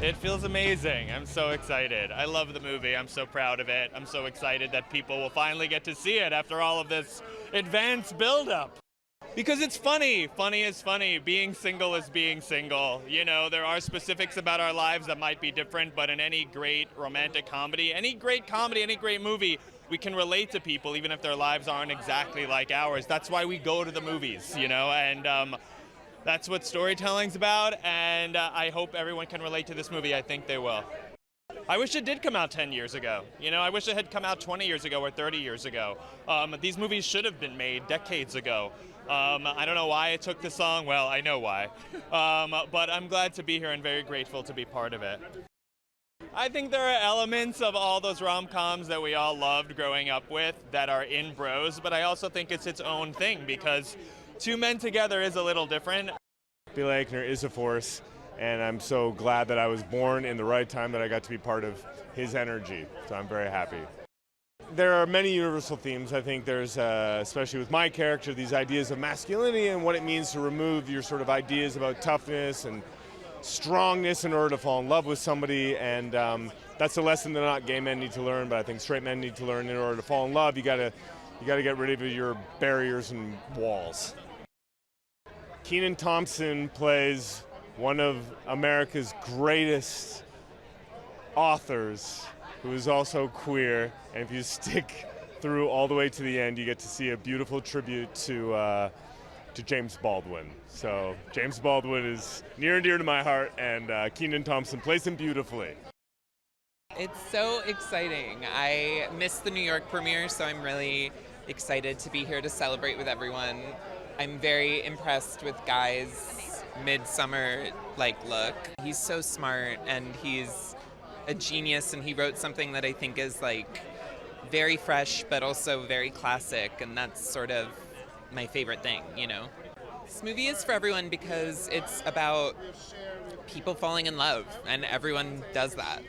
It feels amazing. I'm so excited. I love the movie. I'm so proud of it. I'm so excited that people will finally get to see it after all of this advanced buildup. Because it's funny. Funny is funny. Being single is being single. You know, there are specifics about our lives that might be different, but in any great romantic comedy, any great movie, we can relate to people even if their lives aren't exactly like ours. That's why we go to the movies, you know, and that's what storytelling's about, and I hope everyone can relate to this movie. I think they will. I wish it did come out 10 years ago. You know, I wish it had come out 20 years ago or 30 years ago. These movies should have been made decades ago. I don't know why it took this long. Well, I know why. But I'm glad to be here and very grateful to be part of it. I think there are elements of all those rom-coms that we all loved growing up with that are in Bros, but I also think it's its own thing because two men together is a little different. Billy Eichner is a force, and I'm so glad that I was born in the right time that I got to be part of his energy, so I'm very happy. There are many universal themes. I think there's, especially with my character, these ideas of masculinity and what it means to remove your sort of ideas about toughness and strongness in order to fall in love with somebody, and that's a lesson that not gay men need to learn, but I think straight men need to learn. In order to fall in love, you gotta get rid of your barriers and walls. Kenan Thompson plays one of America's greatest authors who is also queer, and if you stick through all the way to the end, you get to see a beautiful tribute to James Baldwin. So James Baldwin is near and dear to my heart, and Kenan Thompson plays him beautifully. It's so exciting. I missed the New York premiere, so I'm really excited to be here to celebrate with everyone. I'm very impressed with Guy's midsummer look. He's so smart and he's a genius, and he wrote something that I think is very fresh but also very classic, and that's sort of my favorite thing, you know. This movie is for everyone because it's about people falling in love, and everyone does that.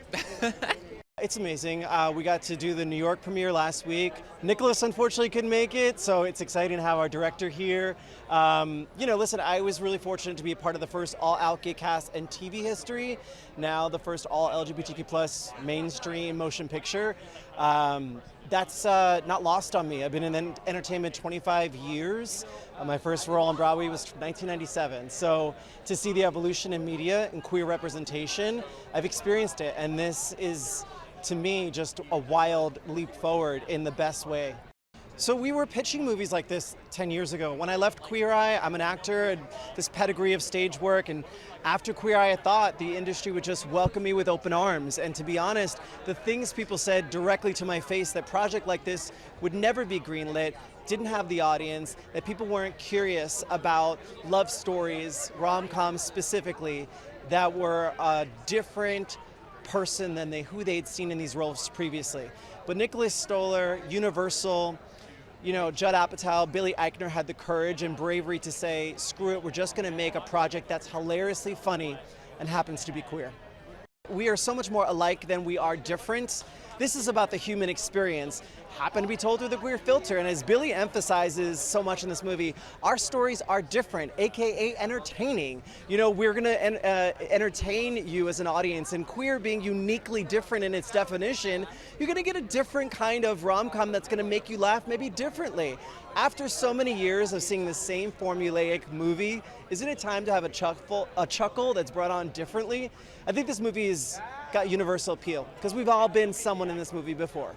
It's amazing. We got to do the New York premiere last week. Nicholas unfortunately couldn't make it, so it's exciting to have our director here. Listen, I was really fortunate to be a part of the first all-out gay cast in TV history, now the first all-LGBTQ+ mainstream motion picture. That's not lost on me. I've been in entertainment 25 years. My first role on Broadway was 1997. So to see the evolution in media and queer representation, I've experienced it, and this is, to me, just a wild leap forward in the best way. So we were pitching movies like this 10 years ago. When I left Queer Eye, I'm an actor, and this pedigree of stage work, and after Queer Eye, I thought the industry would just welcome me with open arms. And to be honest, the things people said directly to my face, that project like this would never be greenlit, didn't have the audience, that people weren't curious about love stories, rom-coms specifically, that were a different person than who they'd seen in these roles previously. But Nicholas Stoller, Universal, Judd Apatow, Billy Eichner had the courage and bravery to say, screw it, we're just going to make a project that's hilariously funny and happens to be queer. We are so much more alike than we are different. This is about the human experience, happened to be told through the queer filter, and as Billy emphasizes so much in this movie, our stories are different, aka entertaining. We're going to entertain you as an audience, and queer being uniquely different in its definition, you're going to get a different kind of rom-com that's going to make you laugh maybe differently. After so many years of seeing the same formulaic movie, isn't it time to have a chuckle that's brought on differently? I think this movie has got universal appeal, because we've all been someone in this movie before.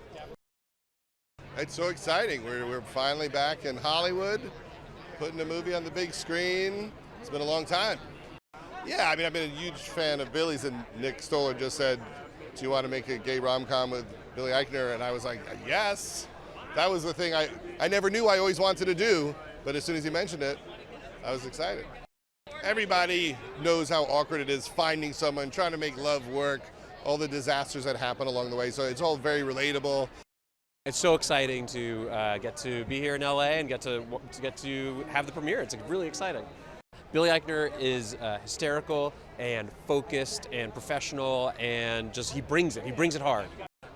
It's so exciting. We're finally back in Hollywood, putting a movie on the big screen. It's been a long time. Yeah, I've been a huge fan of Billy's, and Nick Stoller just said, do you want to make a gay rom-com with Billy Eichner? And I was like, yes. That was the thing I never knew I always wanted to do, but as soon as he mentioned it, I was excited. Everybody knows how awkward it is finding someone, trying to make love work, all the disasters that happen along the way, so it's all very relatable. It's so exciting to get to be here in LA and get to have the premiere. It's really exciting. Billy Eichner is hysterical and focused and professional, and he brings it hard.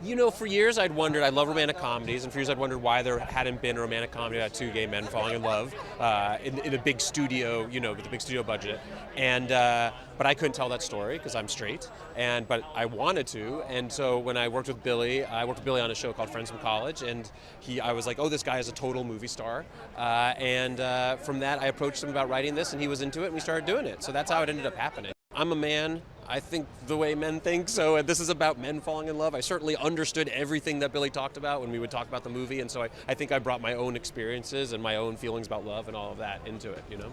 You know, for years I'd wondered, I love romantic comedies, and for years I'd wondered why there hadn't been a romantic comedy about two gay men falling in love in a big studio, you know, with a big studio budget. And but I couldn't tell that story because I'm straight, but I wanted to. And so when I worked with Billy, on a show called Friends from College, and I was like, oh, this guy is a total movie star. From that, I approached him about writing this, and he was into it, and we started doing it. So that's how it ended up happening. I'm a man. I think the way men think, so this is about men falling in love. I certainly understood everything that Billy talked about when we would talk about the movie, and so I think I brought my own experiences and my own feelings about love and all of that into it, you know?